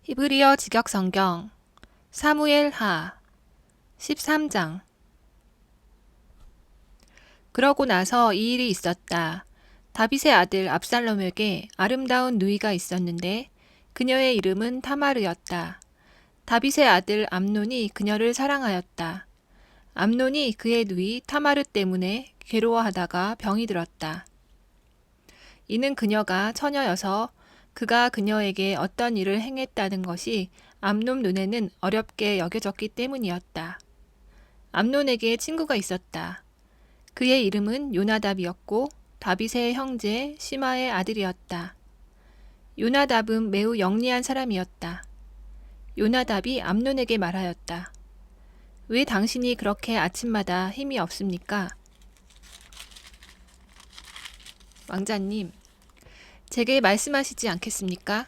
히브리어 직역성경 사무엘하 13장. 그러고 나서 이 일이 있었다. 다윗의 아들 압살롬에게 아름다운 누이가 있었는데 그녀의 이름은 타마르였다. 다윗의 아들 암논이 그녀를 사랑하였다. 암논이 그의 누이 타마르 때문에 괴로워하다가 병이 들었다. 이는 그녀가 처녀여서 그가 그녀에게 어떤 일을 행했다는 것이 암논 눈에는 어렵게 여겨졌기 때문이었다. 암논에게 친구가 있었다. 그의 이름은 요나답이었고 다윗의 형제 시마의 아들이었다. 요나답은 매우 영리한 사람이었다. 요나답이 암논에게 말하였다. 왜 당신이 그렇게 아침마다 힘이 없습니까? 왕자님, 제게 말씀하시지 않겠습니까?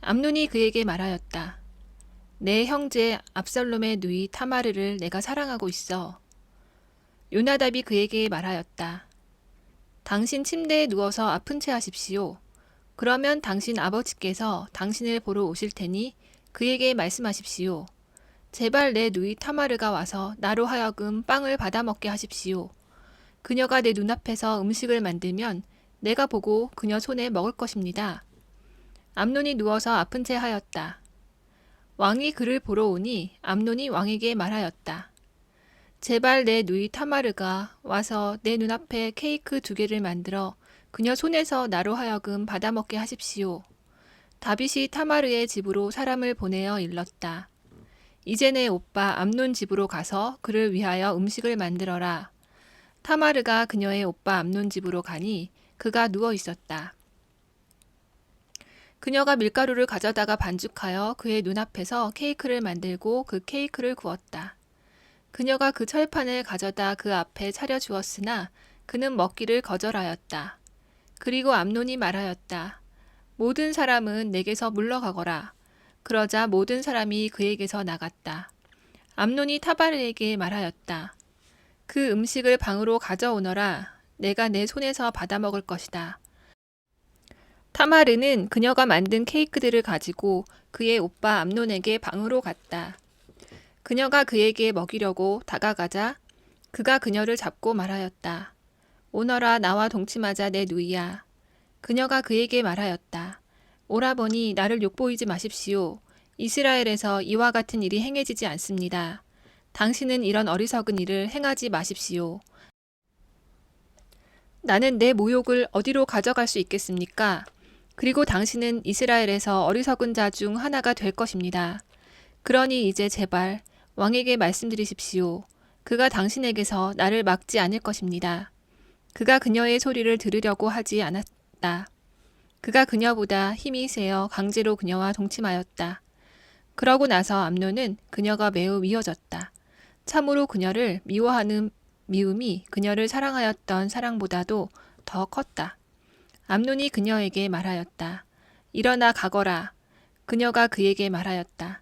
암논이 그에게 말하였다. 내 형제 압살롬의 누이 타마르를 내가 사랑하고 있어. 요나답이 그에게 말하였다. 당신 침대에 누워서 아픈 채 하십시오. 그러면 당신 아버지께서 당신을 보러 오실 테니 그에게 말씀하십시오. 제발 내 누이 타마르가 와서 나로 하여금 빵을 받아먹게 하십시오. 그녀가 내 눈앞에서 음식을 만들면 내가 보고 그녀 손에 먹을 것입니다. 암논이 누워서 아픈 채 하였다. 왕이 그를 보러 오니 암논이 왕에게 말하였다. 제발 내 누이 타마르가 와서 내 눈앞에 케이크 2개를 만들어 그녀 손에서 나로 하여금 받아먹게 하십시오. 다윗이 타마르의 집으로 사람을 보내어 일렀다. 이제 내 오빠 암논 집으로 가서 그를 위하여 음식을 만들어라. 타마르가 그녀의 오빠 암논 집으로 가니 그가 누워 있었다. 그녀가 밀가루를 가져다가 반죽하여 그의 눈앞에서 케이크를 만들고 그 케이크를 구웠다. 그녀가 그 철판을 가져다 그 앞에 차려주었으나 그는 먹기를 거절하였다. 그리고 암논이 말하였다. 모든 사람은 내게서 물러가거라. 그러자 모든 사람이 그에게서 나갔다. 암논이 타마르에게 말하였다. 그 음식을 방으로 가져오너라. 내가 내 손에서 받아먹을 것이다. 타마르는 그녀가 만든 케이크들을 가지고 그의 오빠 암논에게 방으로 갔다. 그녀가 그에게 먹이려고 다가가자 그가 그녀를 잡고 말하였다. 오너라 나와 동침하자 내 누이야. 그녀가 그에게 말하였다. 오라버니 나를 욕보이지 마십시오. 이스라엘에서 이와 같은 일이 행해지지 않습니다. 당신은 이런 어리석은 일을 행하지 마십시오. 나는 내 모욕을 어디로 가져갈 수 있겠습니까? 그리고 당신은 이스라엘에서 어리석은 자 중 하나가 될 것입니다. 그러니 이제 제발 왕에게 말씀드리십시오. 그가 당신에게서 나를 막지 않을 것입니다. 그가 그녀의 소리를 들으려고 하지 않았다. 그가 그녀보다 힘이 세어 강제로 그녀와 동침하였다. 그러고 나서 암논은 그녀가 매우 미워졌다. 참으로 그녀를 미워하는 미움이 그녀를 사랑하였던 사랑보다도 더 컸다. 암논이 그녀에게 말하였다. 일어나 가거라. 그녀가 그에게 말하였다.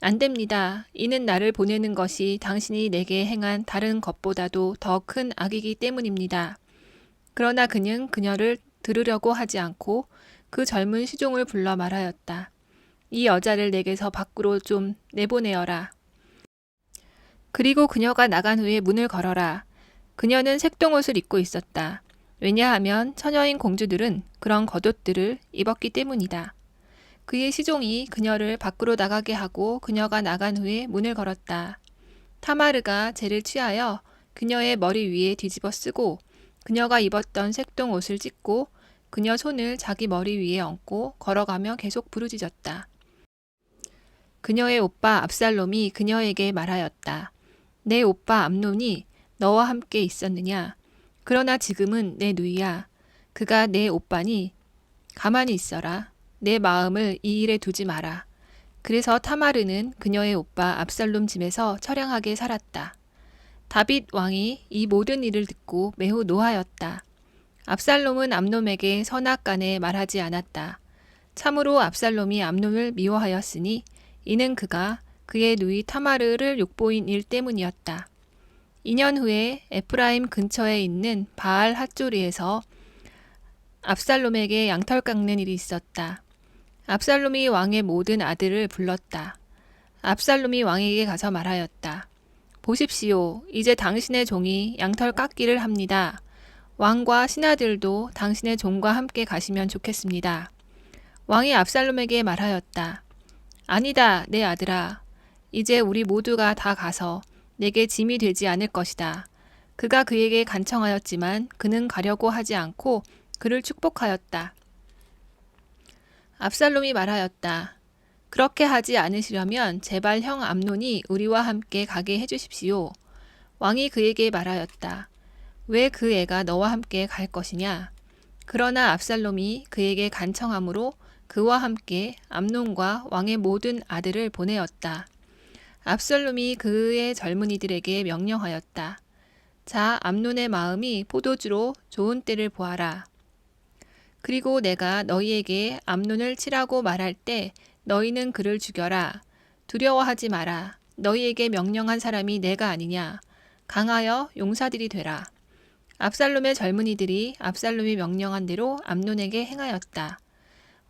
안 됩니다. 이는 나를 보내는 것이 당신이 내게 행한 다른 것보다도 더 큰 악이기 때문입니다. 그러나 그는 그녀를 들으려고 하지 않고 그 젊은 시종을 불러 말하였다. 이 여자를 내게서 밖으로 좀 내보내어라. 그리고 그녀가 나간 후에 문을 걸어라. 그녀는 색동옷을 입고 있었다. 왜냐하면 처녀인 공주들은 그런 겉옷들을 입었기 때문이다. 그의 시종이 그녀를 밖으로 나가게 하고 그녀가 나간 후에 문을 걸었다. 타마르가 재를 취하여 그녀의 머리 위에 뒤집어 쓰고 그녀가 입었던 색동옷을 찢고 그녀 손을 자기 머리 위에 얹고 걸어가며 계속 부르짖었다. 그녀의 오빠 압살롬이 그녀에게 말하였다. 내 오빠 암논이 너와 함께 있었느냐? 그러나 지금은 내 누이야. 그가 내 오빠니 가만히 있어라. 내 마음을 이 일에 두지 마라. 그래서 타마르는 그녀의 오빠 압살롬 집에서 처량하게 살았다. 다윗 왕이 이 모든 일을 듣고 매우 노하였다. 압살롬은 암논에게 선악간에 말하지 않았다. 참으로 압살롬이 암논을 미워하였으니 이는 그가 그의 누이 타마르를 욕보인 일 때문이었다. 2년 후에 에프라임 근처에 있는 바알 핫조리에서 압살롬에게 양털 깎는 일이 있었다. 압살롬이 왕의 모든 아들을 불렀다. 압살롬이 왕에게 가서 말하였다. 보십시오. 이제 당신의 종이 양털 깎기를 합니다. 왕과 신하들도 당신의 종과 함께 가시면 좋겠습니다. 왕이 압살롬에게 말하였다. 아니다, 내 아들아. 이제 우리 모두가 다 가서 내게 짐이 되지 않을 것이다. 그가 그에게 간청하였지만 그는 가려고 하지 않고 그를 축복하였다. 압살롬이 말하였다. 그렇게 하지 않으시려면 제발 형 암논이 우리와 함께 가게 해주십시오. 왕이 그에게 말하였다. 왜 그 애가 너와 함께 갈 것이냐? 그러나 압살롬이 그에게 간청함으로 그와 함께 암논과 왕의 모든 아들을 보내었다. 압살롬이 그의 젊은이들에게 명령하였다. 자, 암논의 마음이 포도주로 좋은 때를 보아라. 그리고 내가 너희에게 암논을 치라고 말할 때 너희는 그를 죽여라. 두려워하지 마라. 너희에게 명령한 사람이 내가 아니냐. 강하여 용사들이 되라. 압살롬의 젊은이들이 압살롬이 명령한 대로 암논에게 행하였다.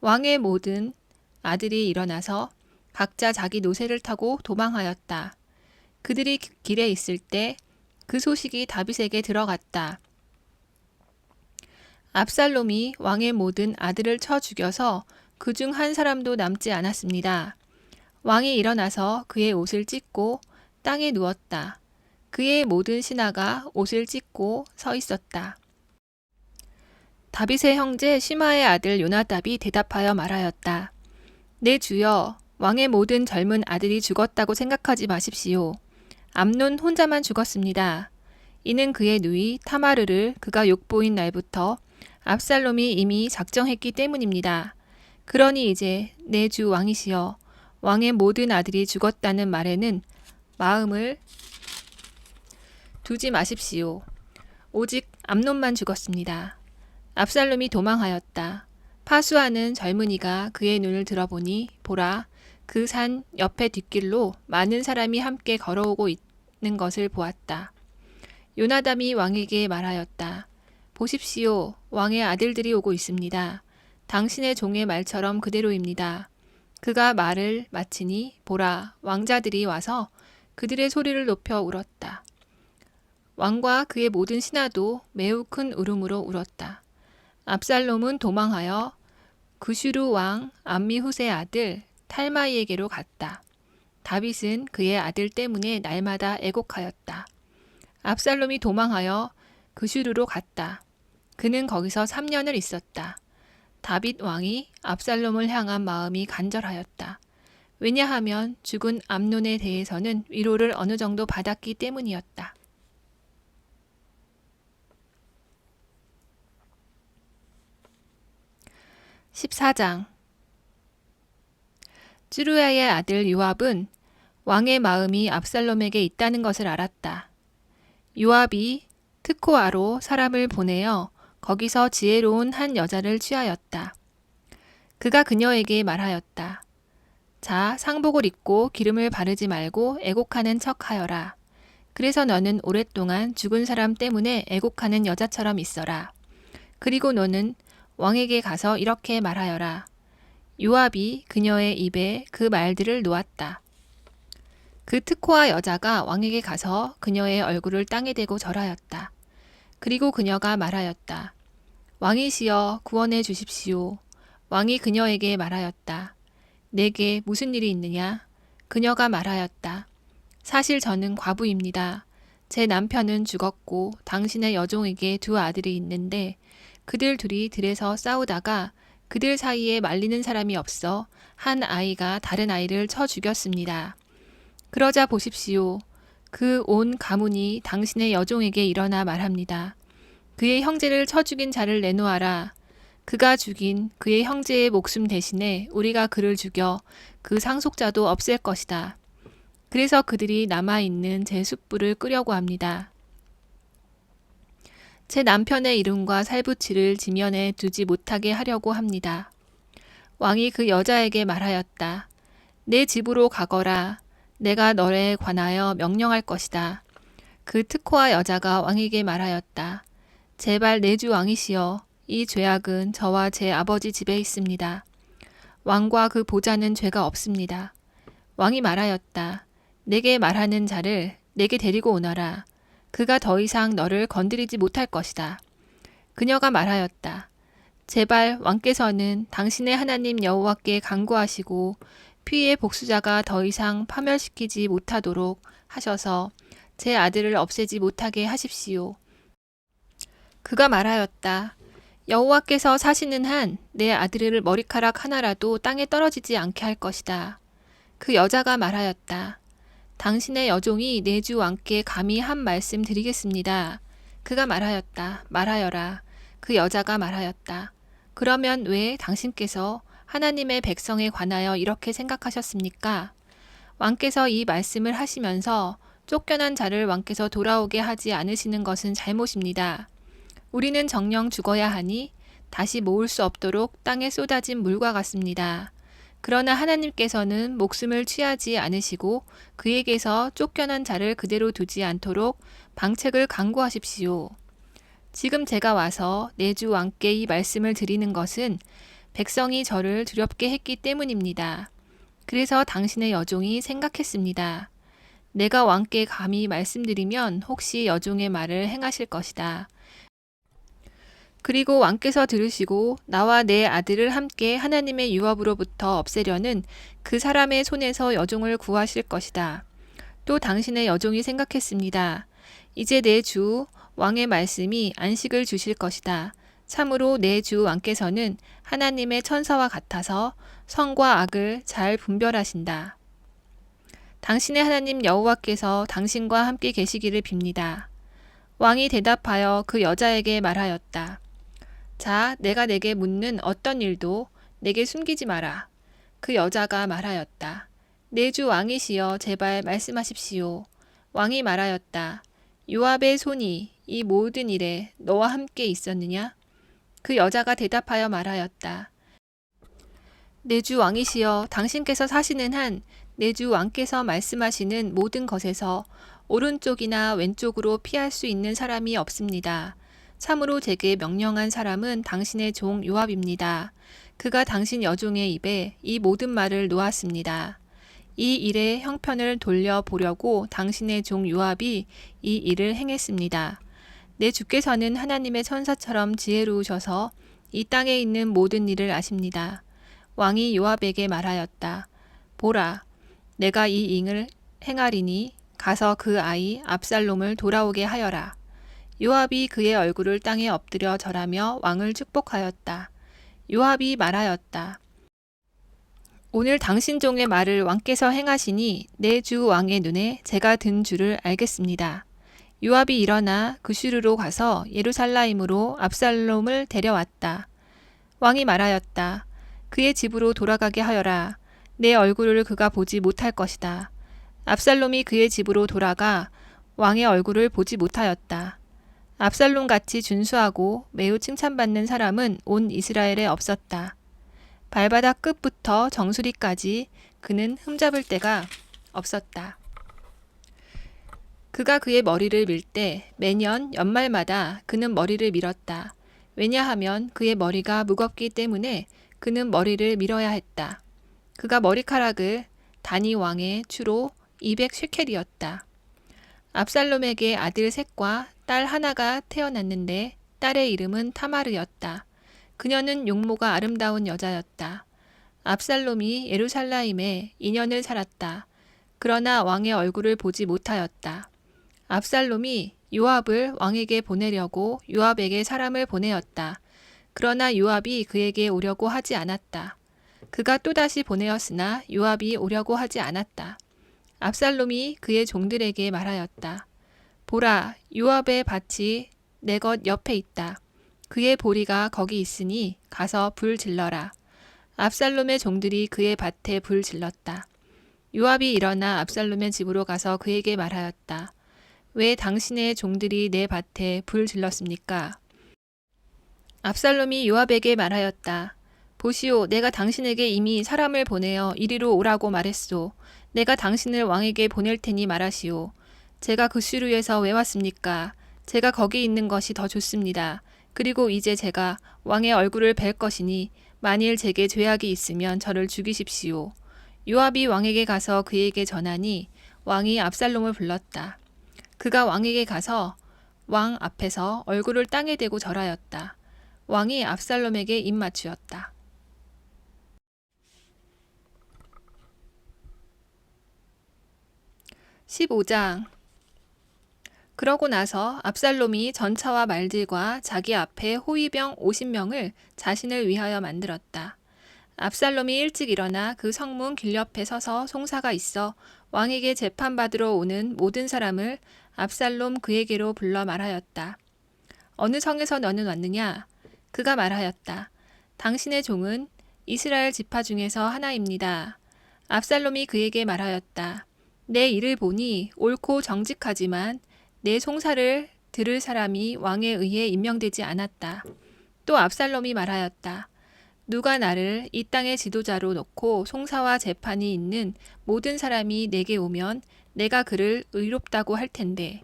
왕의 모든 아들이 일어나서 각자 자기 노새를 타고 도망하였다. 그들이 길에 있을 때 그 소식이 다윗에게 들어갔다. 압살롬이 왕의 모든 아들을 쳐 죽여서 그중 한 사람도 남지 않았습니다. 왕이 일어나서 그의 옷을 찢고 땅에 누웠다. 그의 모든 신하가 옷을 찢고 서 있었다. 다윗의 형제 시마의 아들 요나답이 대답하여 말하였다. 내 주여, 왕의 모든 젊은 아들이 죽었다고 생각하지 마십시오. 암논 혼자만 죽었습니다. 이는 그의 누이 타마르를 그가 욕보인 날부터 압살롬이 이미 작정했기 때문입니다. 그러니 이제 내 주 왕이시여, 왕의 모든 아들이 죽었다는 말에는 마음을 두지 마십시오. 오직 암논만 죽었습니다. 압살롬이 도망하였다. 파수하는 젊은이가 그의 눈을 들어보니 보라, 그 산 옆의 뒷길로 많은 사람이 함께 걸어오고 있는 것을 보았다. 요나답이 왕에게 말하였다. 보십시오. 왕의 아들들이 오고 있습니다. 당신의 종의 말처럼 그대로입니다. 그가 말을 마치니 보라, 왕자들이 와서 그들의 소리를 높여 울었다. 왕과 그의 모든 신하도 매우 큰 울음으로 울었다. 압살롬은 도망하여 구슈르 왕 암미훗의 아들 탈마이에게로 갔다. 다윗은 그의 아들 때문에 날마다 애곡하였다. 압살롬이 도망하여 구슈르로 갔다. 그는 거기서 3년을 있었다. 다윗 왕이 압살롬을 향한 마음이 간절하였다. 왜냐하면 죽은 암논에 대해서는 위로를 어느 정도 받았기 때문이었다. 14장 쯔루야의 아들 요압은 왕의 마음이 압살롬에게 있다는 것을 알았다. 요압이 트코아로 사람을 보내어 거기서 지혜로운 한 여자를 취하였다. 그가 그녀에게 말하였다. 자, 상복을 입고 기름을 바르지 말고 애곡하는 척하여라. 그래서 너는 오랫동안 죽은 사람 때문에 애곡하는 여자처럼 있어라. 그리고 너는 왕에게 가서 이렇게 말하여라. 요압이 그녀의 입에 그 말들을 놓았다. 그 트코아 여자가 왕에게 가서 그녀의 얼굴을 땅에 대고 절하였다. 그리고 그녀가 말하였다. 왕이시여, 구원해 주십시오. 왕이 그녀에게 말하였다. 내게 무슨 일이 있느냐? 그녀가 말하였다. 사실 저는 과부입니다. 제 남편은 죽었고 당신의 여종에게 2 아들이 있는데 그들 둘이 들에서 싸우다가 그들 사이에 말리는 사람이 없어 한 아이가 다른 아이를 쳐 죽였습니다. 그러자 보십시오. 그 온 가문이 당신의 여종에게 일어나 말합니다. 그의 형제를 쳐 죽인 자를 내놓아라. 그가 죽인 그의 형제의 목숨 대신에 우리가 그를 죽여 그 상속자도 없앨 것이다. 그래서 그들이 남아있는 제 숯불을 끄려고 합니다. 제 남편의 이름과 살부치를 지면에 두지 못하게 하려고 합니다. 왕이 그 여자에게 말하였다. 내 집으로 가거라. 내가 너에 관하여 명령할 것이다. 그 트코아 여자가 왕에게 말하였다. 제발 내 주 왕이시여, 이 죄악은 저와 제 아버지 집에 있습니다. 왕과 그 보좌는 죄가 없습니다. 왕이 말하였다. 내게 말하는 자를 내게 데리고 오너라. 그가 더 이상 너를 건드리지 못할 것이다. 그녀가 말하였다. 제발 왕께서는 당신의 하나님 여호와께 간구하시고 피의 복수자가 더 이상 파멸시키지 못하도록 하셔서 제 아들을 없애지 못하게 하십시오. 그가 말하였다. 여호와께서 사시는 한 내 아들을 머리카락 하나라도 땅에 떨어지지 않게 할 것이다. 그 여자가 말하였다. 당신의 여종이 내 주 왕께 감히 한 말씀 드리겠습니다. 그가 말하였다. 말하여라. 그 여자가 말하였다. 그러면 왜 당신께서 하나님의 백성에 관하여 이렇게 생각하셨습니까? 왕께서 이 말씀을 하시면서 쫓겨난 자를 왕께서 돌아오게 하지 않으시는 것은 잘못입니다. 우리는 정녕 죽어야 하니 다시 모을 수 없도록 땅에 쏟아진 물과 같습니다. 그러나 하나님께서는 목숨을 취하지 않으시고 그에게서 쫓겨난 자를 그대로 두지 않도록 방책을 강구하십시오. 지금 제가 와서 내 주 왕께 이 말씀을 드리는 것은 백성이 저를 두렵게 했기 때문입니다. 그래서 당신의 여종이 생각했습니다. 내가 왕께 감히 말씀드리면 혹시 여종의 말을 행하실 것이다. 그리고 왕께서 들으시고 나와 내 아들을 함께 하나님의 유업으로부터 없애려는 그 사람의 손에서 여종을 구하실 것이다. 또 당신의 여종이 생각했습니다. 이제 내 주 왕의 말씀이 안식을 주실 것이다. 참으로 내 주 왕께서는 하나님의 천사와 같아서 선과 악을 잘 분별하신다. 당신의 하나님 여호와께서 당신과 함께 계시기를 빕니다. 왕이 대답하여 그 여자에게 말하였다. 자, 내가 내게 묻는 어떤 일도 내게 숨기지 마라. 그 여자가 말하였다. 내 주 왕이시여 제발 말씀하십시오. 왕이 말하였다. 요압의 손이 이 모든 일에 너와 함께 있었느냐? 그 여자가 대답하여 말하였다. 내 주 왕이시여 당신께서 사시는 한 내 주 왕께서 말씀하시는 모든 것에서 오른쪽이나 왼쪽으로 피할 수 있는 사람이 없습니다. 참으로 제게 명령한 사람은 당신의 종 요압입니다. 그가 당신 여종의 입에 이 모든 말을 놓았습니다. 이 일의 형편을 돌려보려고 당신의 종 요압이 이 일을 행했습니다. 내 주께서는 하나님의 천사처럼 지혜로우셔서 이 땅에 있는 모든 일을 아십니다. 왕이 요압에게 말하였다. 보라, 내가 이 일을 행하리니 가서 그 아이 압살롬을 돌아오게 하여라. 요압이 그의 얼굴을 땅에 엎드려 절하며 왕을 축복하였다. 요압이 말하였다. 오늘 당신 종의 말을 왕께서 행하시니 내 주 왕의 눈에 제가 든 줄을 알겠습니다. 요압이 일어나 그슈르로 가서 예루살렘으로 압살롬을 데려왔다. 왕이 말하였다. 그의 집으로 돌아가게 하여라. 내 얼굴을 그가 보지 못할 것이다. 압살롬이 그의 집으로 돌아가 왕의 얼굴을 보지 못하였다. 압살롬같이 준수하고 매우 칭찬받는 사람은 온 이스라엘에 없었다. 발바닥 끝부터 정수리까지 그는 흠잡을 데가 없었다. 그가 그의 머리를 밀 때 매년 연말마다 그는 머리를 밀었다. 왜냐하면 그의 머리가 무겁기 때문에 그는 머리를 밀어야 했다. 그가 머리카락을 다니 왕의 추로 200쉐켈이었다. 압살롬에게 아들 셋과 딸 하나가 태어났는데 딸의 이름은 타마르였다. 그녀는 용모가 아름다운 여자였다. 압살롬이 예루살렘에 2년을 살았다. 그러나 왕의 얼굴을 보지 못하였다. 압살롬이 요압을 왕에게 보내려고 요압에게 사람을 보내었다. 그러나 요압이 그에게 오려고 하지 않았다. 그가 또다시 보내었으나 요압이 오려고 하지 않았다. 압살롬이 그의 종들에게 말하였다. 보라, 요압의 밭이 내 것 옆에 있다. 그의 보리가 거기 있으니 가서 불 질러라. 압살롬의 종들이 그의 밭에 불 질렀다. 요압이 일어나 압살롬의 집으로 가서 그에게 말하였다. 왜 당신의 종들이 내 밭에 불 질렀습니까? 압살롬이 요압에게 말하였다. 보시오, 내가 당신에게 이미 사람을 보내어 이리로 오라고 말했소. 내가 당신을 왕에게 보낼 테니 말하시오. 제가 그슈르에서 왜 왔습니까? 제가 거기 있는 것이 더 좋습니다. 그리고 이제 제가 왕의 얼굴을 뵐 것이니 만일 제게 죄악이 있으면 저를 죽이십시오. 요압이 왕에게 가서 그에게 전하니 왕이 압살롬을 불렀다. 그가 왕에게 가서 왕 앞에서 얼굴을 땅에 대고 절하였다. 왕이 압살롬에게 입맞추었다. 15장. 그러고 나서 압살롬이 전차와 말들과 자기 앞에 호위병 50명을 자신을 위하여 만들었다. 압살롬이 일찍 일어나 그 성문 길 옆에 서서 송사가 있어 왕에게 재판받으러 오는 모든 사람을 압살롬 그에게로 불러 말하였다. 어느 성에서 너는 왔느냐? 그가 말하였다. 당신의 종은 이스라엘 지파 중에서 하나입니다. 압살롬이 그에게 말하였다. 내 일을 보니 옳고 정직하지만 내 송사를 들을 사람이 왕에 의해 임명되지 않았다. 또 압살롬이 말하였다. 누가 나를 이 땅의 지도자로 놓고 송사와 재판이 있는 모든 사람이 내게 오면 내가 그를 의롭다고 할 텐데.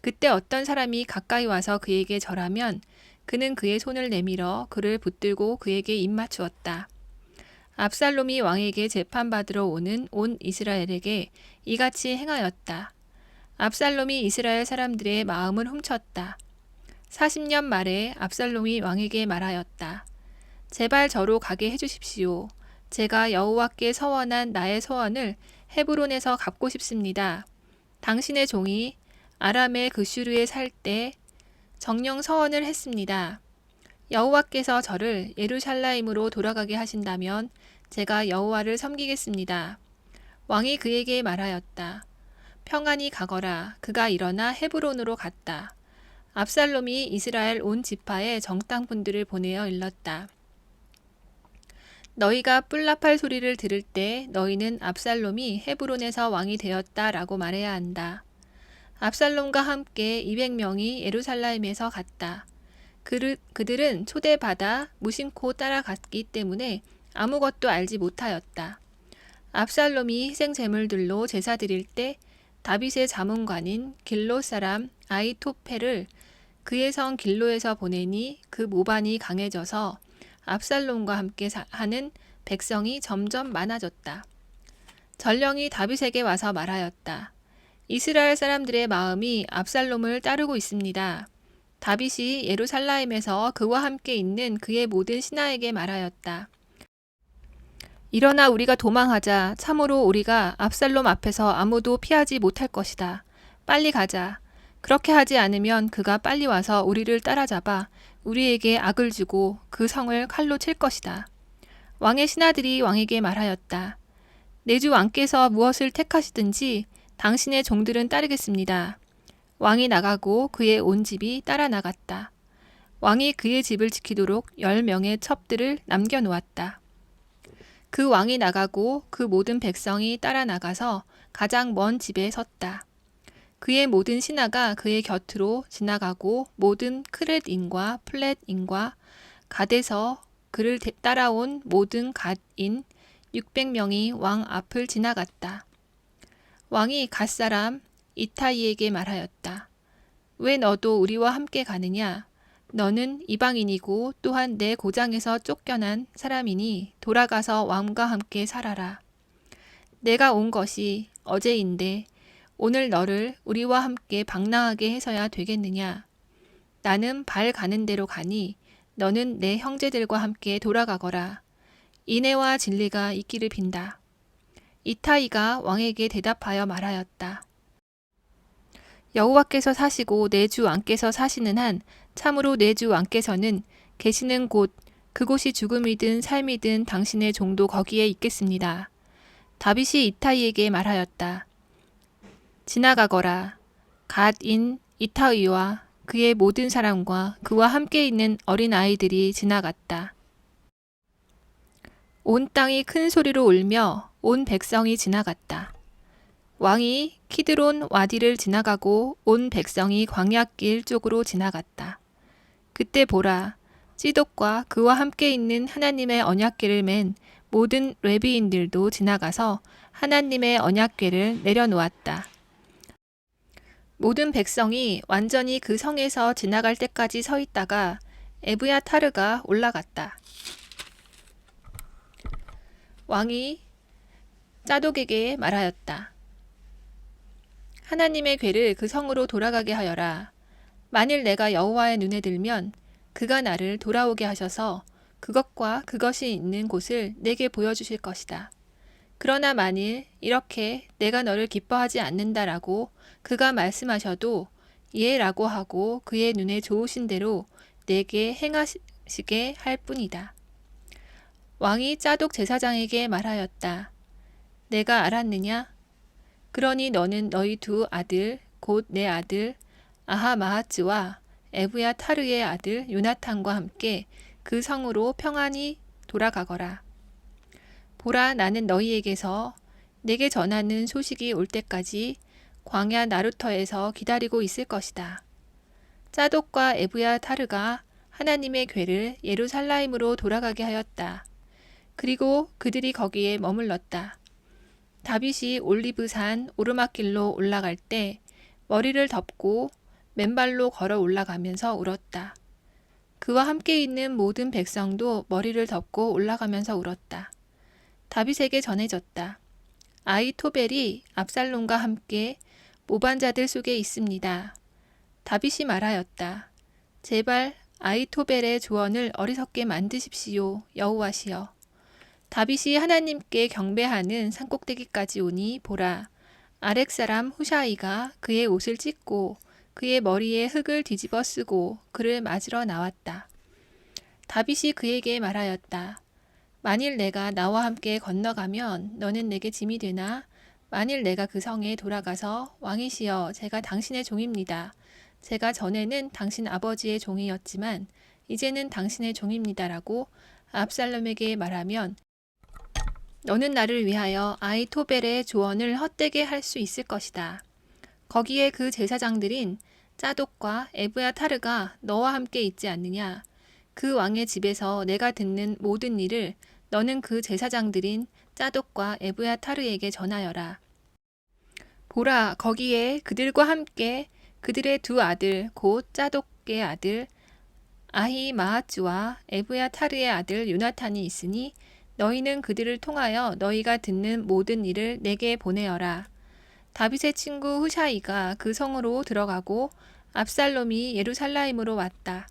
그때 어떤 사람이 가까이 와서 그에게 절하면 그는 그의 손을 내밀어 그를 붙들고 그에게 입맞추었다. 압살롬이 왕에게 재판받으러 오는 온 이스라엘에게 이같이 행하였다. 압살롬이 이스라엘 사람들의 마음을 훔쳤다. 40년 말에 압살롬이 왕에게 말하였다. 제발 저로 가게 해주십시오. 제가 여호와께 서원한 나의 소원을 헤브론에서 갚고 싶습니다. 당신의 종이 아람의 그슈르에 살 때 정령 서원을 했습니다. 여호와께서 저를 예루살렘으로 돌아가게 하신다면 제가 여호와를 섬기겠습니다. 왕이 그에게 말하였다. 평안히 가거라. 그가 일어나 헤브론으로 갔다. 압살롬이 이스라엘 온 지파에 정탐꾼들을 보내어 일렀다. 너희가 뿔나팔 소리를 들을 때 너희는 압살롬이 헤브론에서 왕이 되었다라고 말해야 한다. 압살롬과 함께 200명이 예루살렘에서 갔다. 그들은 초대받아 무심코 따라갔기 때문에 아무것도 알지 못하였다. 압살롬이 희생 제물들로 제사 드릴 때 다윗의 자문관인 길로 사람 아히토펠을 그의 성 길로에서 보내니 그 모반이 강해져서 압살롬과 함께 하는 백성이 점점 많아졌다. 전령이 다윗에게 와서 말하였다. 이스라엘 사람들의 마음이 압살롬을 따르고 있습니다. 다윗이 예루살렘에서 그와 함께 있는 그의 모든 신하에게 말하였다. 일어나 우리가 도망하자. 참으로 우리가 압살롬 앞에서 아무도 피하지 못할 것이다. 빨리 가자. 그렇게 하지 않으면 그가 빨리 와서 우리를 따라잡아 우리에게 악을 주고 그 성을 칼로 칠 것이다. 왕의 신하들이 왕에게 말하였다. 내 주 왕께서 무엇을 택하시든지 당신의 종들은 따르겠습니다. 왕이 나가고 그의 온 집이 따라 나갔다. 왕이 그의 집을 지키도록 10명의 첩들을 남겨놓았다. 그 왕이 나가고 그 모든 백성이 따라 나가서 가장 먼 집에 섰다. 그의 모든 신하가 그의 곁으로 지나가고 모든 크렛인과 플렛인과 갓에서 그를 따라온 모든 갓인 600명이 왕 앞을 지나갔다. 왕이 갓사람 이타이에게 말하였다. 왜 너도 우리와 함께 가느냐? 너는 이방인이고 또한 내 고장에서 쫓겨난 사람이니 돌아가서 왕과 함께 살아라. 내가 온 것이 어제인데 오늘 너를 우리와 함께 방랑하게 해서야 되겠느냐? 나는 발 가는 대로 가니 너는 내 형제들과 함께 돌아가거라. 인애와 진리가 있기를 빈다. 이타이가 왕에게 대답하여 말하였다. 여호와께서 사시고 내 주 왕께서 사시는 한 참으로 내 주 왕께서는 계시는 곳 그곳이 죽음이든 삶이든 당신의 종도 거기에 있겠습니다. 다윗이 이타이에게 말하였다. 지나가거라. 갓인 이타이와 그의 모든 사람과 그와 함께 있는 어린 아이들이 지나갔다. 온 땅이 큰 소리로 울며 온 백성이 지나갔다. 왕이 키드론 와디를 지나가고 온 백성이 광야길 쪽으로 지나갔다. 그때 보라, 찌독과 그와 함께 있는 하나님의 언약궤를 맨 모든 레위인들도 지나가서 하나님의 언약궤를 내려놓았다. 모든 백성이 완전히 그 성에서 지나갈 때까지 서 있다가 에브야타르가 올라갔다. 왕이 짜독에게 말하였다. 하나님의 궤를 그 성으로 돌아가게 하여라. 만일 내가 여호와의 눈에 들면 그가 나를 돌아오게 하셔서 그것과 그것이 있는 곳을 내게 보여주실 것이다. 그러나 만일 이렇게 내가 너를 기뻐하지 않는다라고 그가 말씀하셔도 예라고 하고 그의 눈에 좋으신 대로 내게 행하시게 할 뿐이다. 왕이 짜독 제사장에게 말하였다. 내가 알았느냐? 그러니 너는 너희 두 아들 곧 내 아들 아하마하츠와 에브야 타르의 아들 요나탄과 함께 그 성으로 평안히 돌아가거라. 보라, 나는 너희에게서 내게 전하는 소식이 올 때까지 광야 나루터에서 기다리고 있을 것이다. 짜독과 에브야 타르가 하나님의 궤를 예루살렘으로 돌아가게 하였다. 그리고 그들이 거기에 머물렀다. 다윗이 올리브산 오르막길로 올라갈 때 머리를 덮고 맨발로 걸어 올라가면서 울었다. 그와 함께 있는 모든 백성도 머리를 덮고 올라가면서 울었다. 다윗에게 전해졌다. 아히토벨이 압살롬과 함께 모반자들 속에 있습니다. 다윗이 말하였다. 제발 아히토벨의 조언을 어리석게 만드십시오, 여호와시여. 다윗이 하나님께 경배하는 산꼭대기까지 오니 보라, 아렉 사람 후샤이가 그의 옷을 찢고 그의 머리에 흙을 뒤집어 쓰고 그를 맞으러 나왔다. 다윗이 그에게 말하였다. 만일 내가 나와 함께 건너가면 너는 내게 짐이 되나? 만일 내가 그 성에 돌아가서 왕이시여, 제가 당신의 종입니다. 제가 전에는 당신 아버지의 종이었지만 이제는 당신의 종입니다라고 압살롬에게 말하면 너는 나를 위하여 아히토벨의 조언을 헛되게 할 수 있을 것이다. 거기에 그 제사장들인 짜독과 에브야 타르가 너와 함께 있지 않느냐? 그 왕의 집에서 내가 듣는 모든 일을 너는 그 제사장들인 짜독과 에브야 타르에게 전하여라. 보라, 거기에 그들과 함께 그들의 두 아들 곧 짜독의 아들 아히마아츠와 에브야 타르의 아들 요나탄이 있으니 너희는 그들을 통하여 너희가 듣는 모든 일을 내게 보내어라. 다윗의 친구 후샤이가 그 성으로 들어가고 압살롬이 예루살렘으로 왔다.